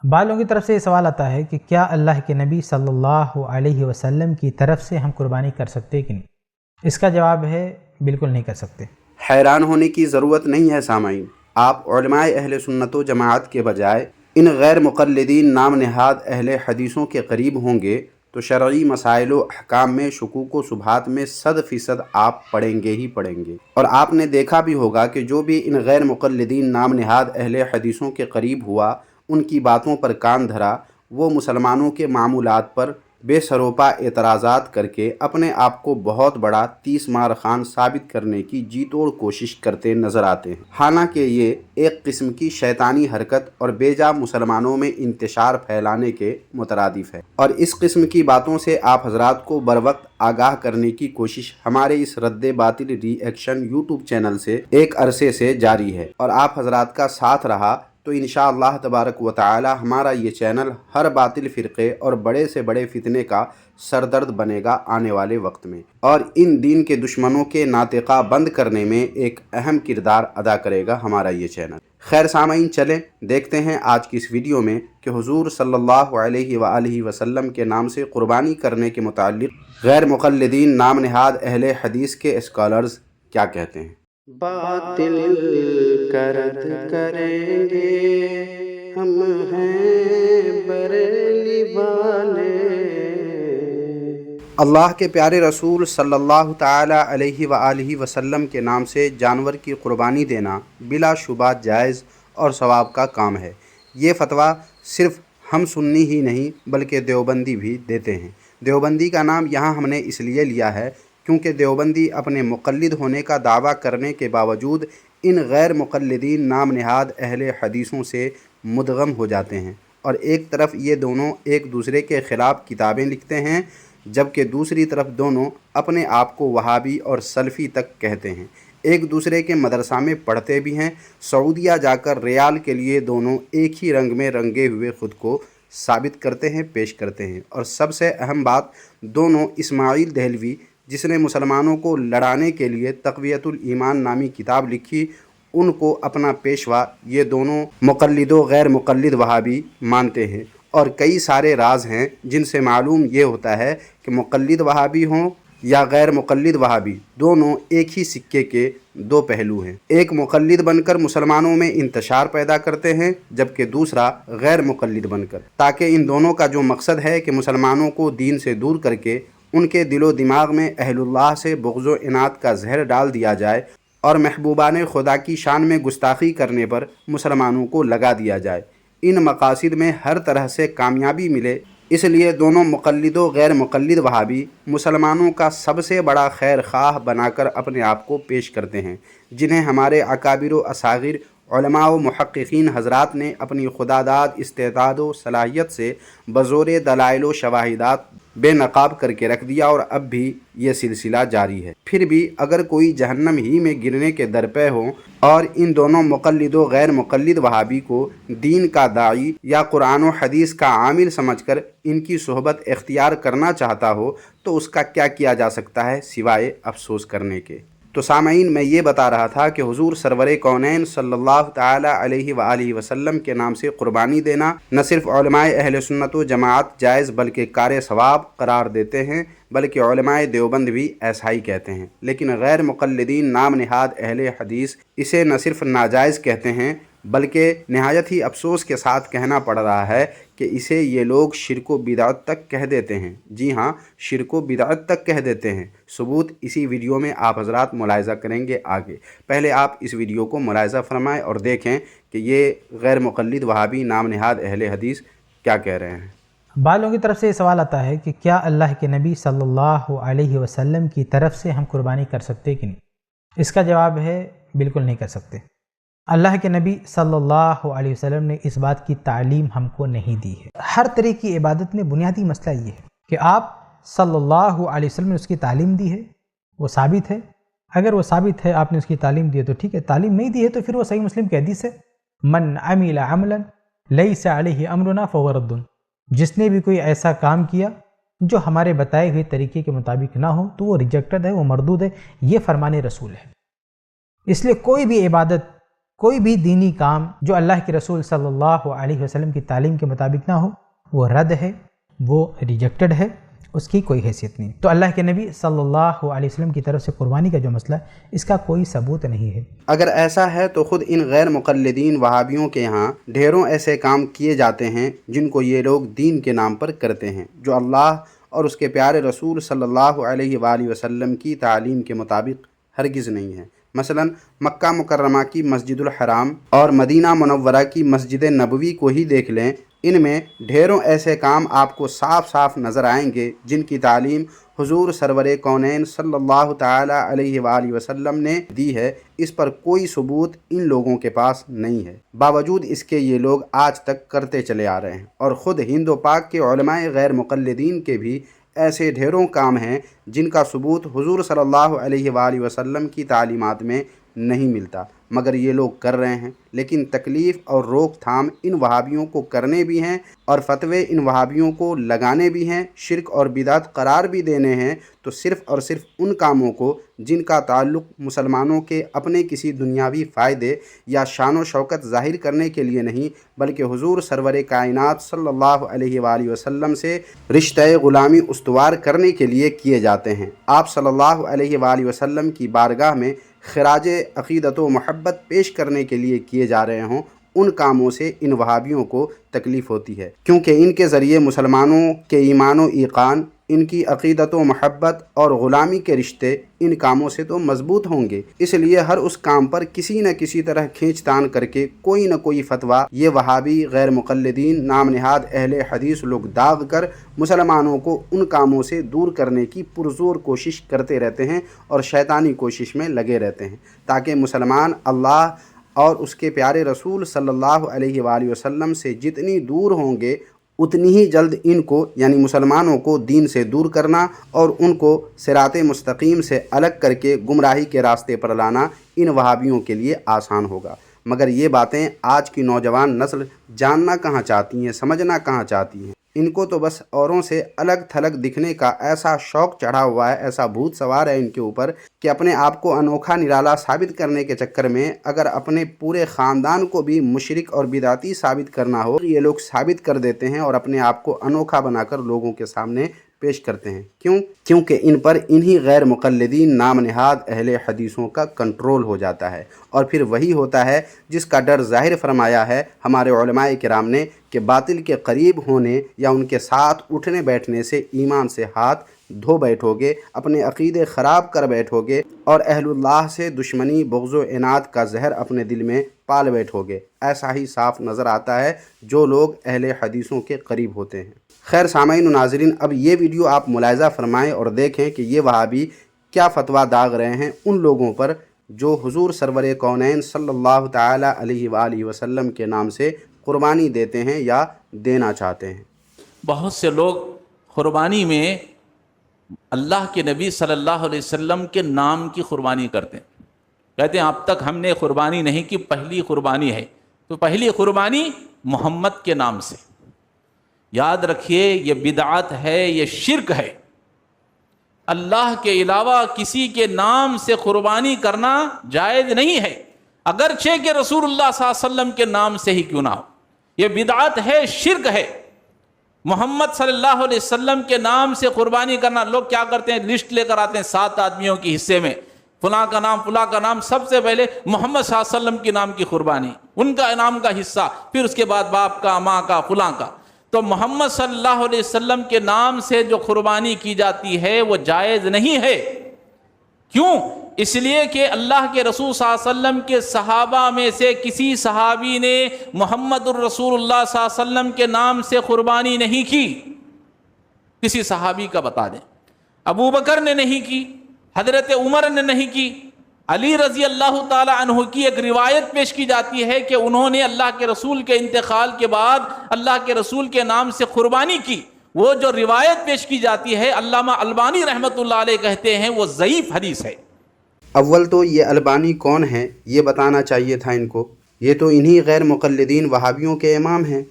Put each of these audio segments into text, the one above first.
بعض کی طرف سے یہ سوال آتا ہے کہ کیا اللہ کے نبی صلی اللہ علیہ وسلم کی طرف سے ہم قربانی کر سکتے کہ نہیں؟ اس کا جواب ہے بالکل نہیں کر سکتے۔ حیران ہونے کی ضرورت نہیں ہے سامعین، آپ علماء اہل سنت و جماعت کے بجائے ان غیر مقلدین نام نہاد اہل حدیثوں کے قریب ہوں گے تو شرعی مسائل و احکام میں شکوک و شبہات میں 100% آپ پڑیں گے ہی پڑیں گے۔ اور آپ نے دیکھا بھی ہوگا کہ جو بھی ان غیر مقلدین نام نہاد اہل حدیثوں کے قریب ہوا، ان کی باتوں پر کان دھرا، وہ مسلمانوں کے معمولات پر بے سروپا اعتراضات کر کے اپنے آپ کو بہت بڑا 30 مار خان ثابت کرنے کی جی توڑ کوشش کرتے نظر آتے ہیں، حالانکہ یہ ایک قسم کی شیطانی حرکت اور بے جا مسلمانوں میں انتشار پھیلانے کے مترادف ہے۔ اور اس قسم کی باتوں سے آپ حضرات کو بروقت آگاہ کرنے کی کوشش ہمارے اس رد باطل ری ایکشن یوٹیوب چینل سے ایک عرصے سے جاری ہے، اور آپ حضرات کا ساتھ رہا تو انشاءاللہ تبارک و تعالی ہمارا یہ چینل ہر باطل فرقے اور بڑے سے بڑے فتنے کا سردرد بنے گا آنے والے وقت میں، اور ان دین کے دشمنوں کے ناطقہ بند کرنے میں ایک اہم کردار ادا کرے گا ہمارا یہ چینل۔ خیر سامعین، چلیں دیکھتے ہیں آج کی اس ویڈیو میں کہ حضور صلی اللہ علیہ وآلہ وسلم کے نام سے قربانی کرنے کے متعلق غیر مقلدین نام نہاد اہل حدیث کے اسکالرز کیا کہتے ہیں۔ باطل کرد کریں گے ہم ہیں بریلی والے۔ اللہ کے پیارے رسول صلی اللہ تعالی علیہ وآلہ وسلم کے نام سے جانور کی قربانی دینا بلا شبہ جائز اور ثواب کا کام ہے۔ یہ فتویٰ صرف ہم سنی ہی نہیں بلکہ دیوبندی بھی دیتے ہیں۔ دیوبندی کا نام یہاں ہم نے اس لیے لیا ہے کیونکہ دیوبندی اپنے مقلد ہونے کا دعویٰ کرنے کے باوجود ان غیر مقلدین نام نہاد اہل حدیثوں سے مدغم ہو جاتے ہیں، اور ایک طرف یہ دونوں ایک دوسرے کے خلاف کتابیں لکھتے ہیں، جبکہ دوسری طرف دونوں اپنے آپ کو وہابی اور سلفی تک کہتے ہیں۔ ایک دوسرے کے مدرسہ میں پڑھتے بھی ہیں، سعودیہ جا کر ریال کے لیے دونوں ایک ہی رنگ میں رنگے ہوئے خود کو ثابت کرتے ہیں، پیش کرتے ہیں۔ اور سب سے اہم بات، دونوں اسماعیل دہلوی جس نے مسلمانوں کو لڑانے کے لیے تقویۃ الایمان نامی کتاب لکھی، ان کو اپنا پیشوا یہ دونوں مقلد و غیر مقلد وہابی مانتے ہیں۔ اور کئی سارے راز ہیں جن سے معلوم یہ ہوتا ہے کہ مقلد وہابی ہوں یا غیر مقلد وہابی، دونوں ایک ہی سکے کے دو پہلو ہیں۔ ایک مقلد بن کر مسلمانوں میں انتشار پیدا کرتے ہیں، جبکہ دوسرا غیر مقلد بن کر، تاکہ ان دونوں کا جو مقصد ہے کہ مسلمانوں کو دین سے دور کر کے ان کے دل و دماغ میں اہل اللہ سے بغض و عناد کا زہر ڈال دیا جائے اور محبوبان خدا کی شان میں گستاخی کرنے پر مسلمانوں کو لگا دیا جائے، ان مقاصد میں ہر طرح سے کامیابی ملے، اس لیے دونوں مقلد و غیر مقلد وہابی مسلمانوں کا سب سے بڑا خیر خواہ بنا کر اپنے آپ کو پیش کرتے ہیں، جنہیں ہمارے اکابر و اصاغر علماء و محققین حضرات نے اپنی خداداد استعداد و صلاحیت سے بزور دلائل و شواہدات بے نقاب کر کے رکھ دیا، اور اب بھی یہ سلسلہ جاری ہے۔ پھر بھی اگر کوئی جہنم ہی میں گرنے کے درپے ہوں اور ان دونوں مقلد و غیر مقلد وہابی کو دین کا داعی یا قرآن و حدیث کا عامل سمجھ کر ان کی صحبت اختیار کرنا چاہتا ہو تو اس کا کیا کیا جا سکتا ہے سوائے افسوس کرنے کے۔ تو سامعین، میں یہ بتا رہا تھا کہ حضور سرور کونین صلی اللہ تعالی علیہ وآلہ وسلم کے نام سے قربانی دینا نہ صرف علماء اہل سنت و جماعت جائز بلکہ کار ثواب قرار دیتے ہیں، بلکہ علماء دیوبند بھی ایسا ہی کہتے ہیں، لیکن غیر مقلدین نام نہاد اہل حدیث اسے نہ صرف ناجائز کہتے ہیں بلکہ نہایت ہی افسوس کے ساتھ کہنا پڑ رہا ہے کہ اسے یہ لوگ شرک و بدعت تک کہہ دیتے ہیں۔ جی ہاں، شرک و بدعت تک کہہ دیتے ہیں۔ ثبوت اسی ویڈیو میں آپ حضرات ملاحظہ کریں گے آگے۔ پہلے آپ اس ویڈیو کو ملاحظہ فرمائیں اور دیکھیں کہ یہ غیر مقلد وہابی نام نہاد اہل حدیث کیا کہہ رہے ہیں۔ بعض کی طرف سے یہ سوال آتا ہے کہ کیا اللہ کے نبی صلی اللہ علیہ وسلم کی طرف سے ہم قربانی کر سکتے کہ نہیں؟ اس کا جواب ہے بالکل نہیں کر سکتے۔ اللہ کے نبی صلی اللہ علیہ وسلم نے اس بات کی تعلیم ہم کو نہیں دی ہے۔ ہر طرح کی عبادت میں بنیادی مسئلہ یہ ہے کہ آپ صلی اللہ علیہ وسلم نے اس کی تعلیم دی ہے، وہ ثابت ہے۔ اگر وہ ثابت ہے، آپ نے اس کی تعلیم دی ہے تو ٹھیک ہے، تعلیم نہیں دی ہے تو پھر وہ صحیح مسلم کی حدیث ہے، من عمل عملا لیس علیہ امرنا فہو رد۔ جس نے بھی کوئی ایسا کام کیا جو ہمارے بتائے ہوئے طریقے کے مطابق نہ ہو تو وہ ریجیکٹڈ ہے، وہ مردود ہے، یہ فرمان رسول ہے۔ اس لیے کوئی بھی عبادت کوئی بھی دینی کام جو اللہ کے رسول صلی اللہ علیہ وسلم کی تعلیم کے مطابق نہ ہو وہ رد ہے، وہ ریجیکٹڈ ہے، اس کی کوئی حیثیت نہیں۔ تو اللہ کے نبی صلی اللہ علیہ وسلم کی طرف سے قربانی کا جو مسئلہ ہے اس کا کوئی ثبوت نہیں ہے۔ اگر ایسا ہے تو خود ان غیر مقلدین وہابیوں کے یہاں ڈھیروں ایسے کام کیے جاتے ہیں جن کو یہ لوگ دین کے نام پر کرتے ہیں، جو اللہ اور اس کے پیارے رسول صلی اللہ علیہ وآلہ وسلم کی تعلیم کے مطابق ہرگز نہیں ہے۔ مثلا مکہ مکرمہ کی مسجد الحرام اور مدینہ منورہ کی مسجد نبوی کو ہی دیکھ لیں، ان میں ڈھیروں ایسے کام آپ کو صاف صاف نظر آئیں گے جن کی تعلیم حضور سرور کونین صلی اللہ تعالی علیہ وآلہ وسلم نے دی ہے۔ اس پر کوئی ثبوت ان لوگوں کے پاس نہیں ہے، باوجود اس کے یہ لوگ آج تک کرتے چلے آ رہے ہیں۔ اور خود ہند و پاک کے علماء غیر مقلدین کے بھی ایسے ڈھیروں کام ہیں جن کا ثبوت حضور صلی اللہ علیہ وآلہ وسلم کی تعلیمات میں نہیں ملتا، مگر یہ لوگ کر رہے ہیں۔ لیکن تکلیف اور روک تھام ان وہابیوں کو کرنے بھی ہیں اور فتوے ان وہابیوں کو لگانے بھی ہیں، شرک اور بدعت قرار بھی دینے ہیں، تو صرف اور صرف ان کاموں کو جن کا تعلق مسلمانوں کے اپنے کسی دنیاوی فائدے یا شان و شوکت ظاہر کرنے کے لیے نہیں، بلکہ حضور سرور کائنات صلی اللہ علیہ وآلہ وسلم سے رشتہ غلامی استوار کرنے کے لیے کیے جاتے ہیں۔ آپ صلی اللہ علیہ وآلہ وسلم کی بارگاہ میں خراج عقیدت و محبت پیش کرنے کے لیے کیے جا رہے ہوں، ان کاموں سے ان وہابیوں کو تکلیف ہوتی ہے، کیونکہ ان کے ذریعے مسلمانوں کے ایمان و ایقان، ان کی عقیدت و محبت اور غلامی کے رشتے ان کاموں سے تو مضبوط ہوں گے۔ اس لیے ہر اس کام پر کسی نہ کسی طرح کھینچ تان کر کے کوئی نہ کوئی فتویٰ یہ وہابی غیر مقلدین نام نہاد اہل حدیث لوگ داغ کر مسلمانوں کو ان کاموں سے دور کرنے کی پرزور کوشش کرتے رہتے ہیں اور شیطانی کوشش میں لگے رہتے ہیں، تاکہ مسلمان اللہ اور اس کے پیارے رسول صلی اللہ علیہ وآلہ وسلم سے جتنی دور ہوں گے اتنی ہی جلد ان کو یعنی مسلمانوں کو دین سے دور کرنا اور ان کو صراط مستقیم سے الگ کر کے گمراہی کے راستے پر لانا ان وہابیوں کے لیے آسان ہوگا۔ مگر یہ باتیں آج کی نوجوان نسل جاننا کہاں چاہتی ہیں، سمجھنا کہاں چاہتی ہیں۔ ان کو تو بس اوروں سے الگ تھلگ دکھنے کا ایسا شوق چڑھا ہوا ہے، ایسا بھوت سوار ہے ان کے اوپر کہ اپنے آپ کو انوکھا نرالا ثابت کرنے کے چکر میں اگر اپنے پورے خاندان کو بھی مشرک اور بدعتی ثابت کرنا ہو، یہ لوگ ثابت کر دیتے ہیں اور اپنے آپ کو انوکھا بنا کر لوگوں کے سامنے پیش کرتے ہیں۔ کیونکہ ان پر انہی غیر مقلدین نام نہاد اہل حدیثوں کا کنٹرول ہو جاتا ہے، اور پھر وہی ہوتا ہے جس کا ڈر ظاہر فرمایا ہے ہمارے علماء کرام نے کہ باطل کے قریب ہونے یا ان کے ساتھ اٹھنے بیٹھنے سے ایمان سے ہاتھ دھو بیٹھو گے، اپنے عقیدے خراب کر بیٹھو گے اور اہل اللہ سے دشمنی، بغض و عناد کا زہر اپنے دل میں پال بیٹھو گے۔ ایسا ہی صاف نظر آتا ہے جو لوگ اہل حدیثوں کے قریب ہوتے ہیں۔ خیر سامعین و ناظرین، اب یہ ویڈیو آپ ملاحظہ فرمائیں اور دیکھیں کہ یہ وہابی کیا فتویٰ داغ رہے ہیں ان لوگوں پر جو حضور سرور کونین صلی اللہ تعالی علیہ وآلہ وسلم کے نام سے قربانی دیتے ہیں یا دینا چاہتے ہیں۔ بہت سے لوگ قربانی میں اللہ کے نبی صلی اللہ علیہ وسلم کے نام کی قربانی کرتے ہیں، کہتے ہیں اب تک ہم نے قربانی نہیں کی، پہلی قربانی ہے۔ تو پہلی قربانی محمد کے نام سے، یاد رکھیے یہ بدعت ہے، یہ شرک ہے۔ اللہ کے علاوہ کسی کے نام سے قربانی کرنا جائز نہیں ہے، اگرچہ کہ رسول اللہ صلی اللہ علیہ وسلم کے نام سے ہی کیوں نہ ہو۔ یہ بدعت ہے، شرک ہے۔ محمد صلی اللہ علیہ وسلم کے نام سے قربانی کرنا، لوگ کیا کرتے ہیں، لسٹ لے کر آتے ہیں 7 آدمیوں کی حصے میں، فلاں کا نام فلاں کا نام، سب سے پہلے محمد صلی اللہ علیہ وسلم کے نام کی قربانی، ان کا انعام کا حصہ، پھر اس کے بعد باپ کا، ماں کا، فلاں کا۔ تو محمد صلی اللہ علیہ وسلم کے نام سے جو قربانی کی جاتی ہے وہ جائز نہیں ہے۔ کیوں؟ اس لیے کہ اللہ کے رسول صلی اللہ علیہ وسلم کے صحابہ میں سے کسی صحابی نے محمد الرسول اللہ صلی اللہ علیہ وسلم کے نام سے قربانی نہیں کی۔ کسی صحابی کا بتا دیں۔ ابو بکر نے نہیں کی، حضرت عمر نے نہیں کی، علی رضی اللہ تعالی عنہ کی ایک روایت پیش کی جاتی ہے کہ انہوں نے اللہ کے رسول کے انتقال کے بعد اللہ کے رسول کے نام سے قربانی کی۔ وہ جو روایت پیش کی جاتی ہے، علامہ البانی رحمۃ اللہ علیہ کہتے ہیں وہ ضعیف حدیث ہے۔ اول تو یہ البانی کون ہیں یہ بتانا چاہیے تھا ان کو۔ یہ تو انہی غیر مقلدین وہابیوں کے امام ہیں،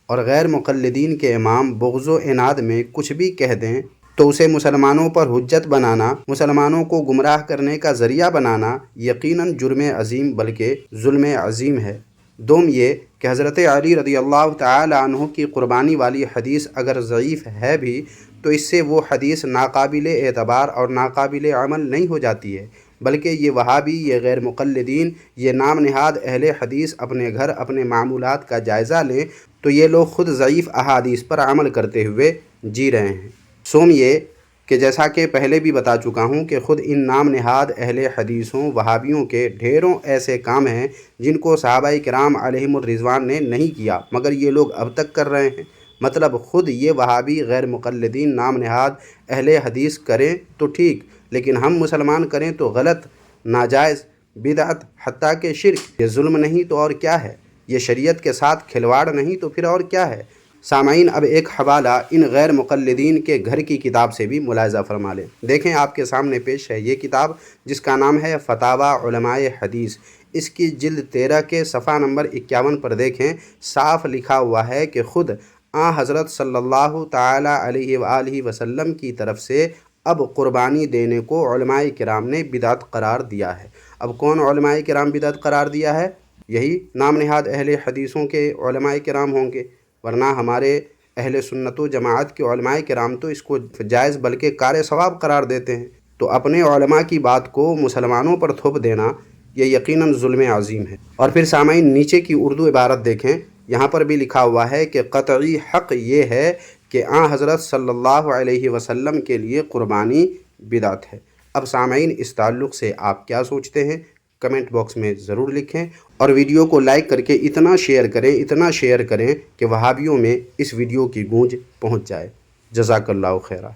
اور غیر مقلدین کے امام بغض و عناد میں کچھ بھی کہہ دیں تو اسے مسلمانوں پر حجت بنانا، مسلمانوں کو گمراہ کرنے کا ذریعہ بنانا یقیناً جرم عظیم بلکہ ظلم عظیم ہے۔ دوم یہ کہ حضرت علی رضی اللہ تعالی عنہ کی قربانی والی حدیث اگر ضعیف ہے بھی تو اس سے وہ حدیث ناقابل اعتبار اور ناقابل عمل نہیں ہو جاتی ہے، بلکہ یہ وہابی، یہ غیر مقلدین، یہ نام نہاد اہل حدیث اپنے گھر اپنے معمولات کا جائزہ لیں تو یہ لوگ خود ضعیف احادیث پر عمل کرتے ہوئے جی رہے ہیں۔ سوم یہ کہ جیسا کہ پہلے بھی بتا چکا ہوں کہ خود ان نام نہاد اہل حدیثوں وہابیوں کے ڈھیروں ایسے کام ہیں جن کو صحابہ کرام علیہم الرضوان نے نہیں کیا مگر یہ لوگ اب تک کر رہے ہیں۔ مطلب خود یہ وہابی غیر مقلدین نام نہاد اہل حدیث کریں تو ٹھیک، لیکن ہم مسلمان کریں تو غلط، ناجائز، بدعت، حتیٰ کہ شرک۔ یہ ظلم نہیں تو اور کیا ہے؟ یہ شریعت کے ساتھ کھلواڑ نہیں تو پھر اور کیا ہے؟ سامعین، اب ایک حوالہ ان غیر مقلدین کے گھر کی کتاب سے بھی ملاحظہ فرما لیں۔ دیکھیں آپ کے سامنے پیش ہے یہ کتاب جس کا نام ہے فتاوی علماء حدیث۔ اس کی جلد 13 کے صفحہ نمبر 51 پر دیکھیں، صاف لکھا ہوا ہے کہ خود حضرت صلی اللہ تعالی علیہ وآلہ وسلم کی طرف سے اب قربانی دینے کو علماء کرام نے بدعت قرار دیا ہے۔ اب کون علماء کرام بدعت قرار دیا ہے؟ یہی نام نہاد اہل حدیثوں کے علماء کرام ہوں گے، ورنہ ہمارے اہل سنت و جماعت کے علماء کرام تو اس کو جائز بلکہ کار ثواب قرار دیتے ہیں۔ تو اپنے علماء کی بات کو مسلمانوں پر تھوپ دینا یہ یقیناً ظلم عظیم ہے۔ اور پھر سامعین نیچے کی اردو عبارت دیکھیں، یہاں پر بھی لکھا ہوا ہے کہ قطعی حق یہ ہے کہ حضرت صلی اللہ علیہ وسلم کے لیے قربانی بدعت ہے۔ اب سامعین اس تعلق سے آپ کیا سوچتے ہیں؟ کمنٹ باکس میں ضرور لکھیں اور ویڈیو کو لائک کر کے اتنا شیئر کریں کہ وہابیوں میں اس ویڈیو کی گونج پہنچ جائے۔ جزاک اللہ خیرہ۔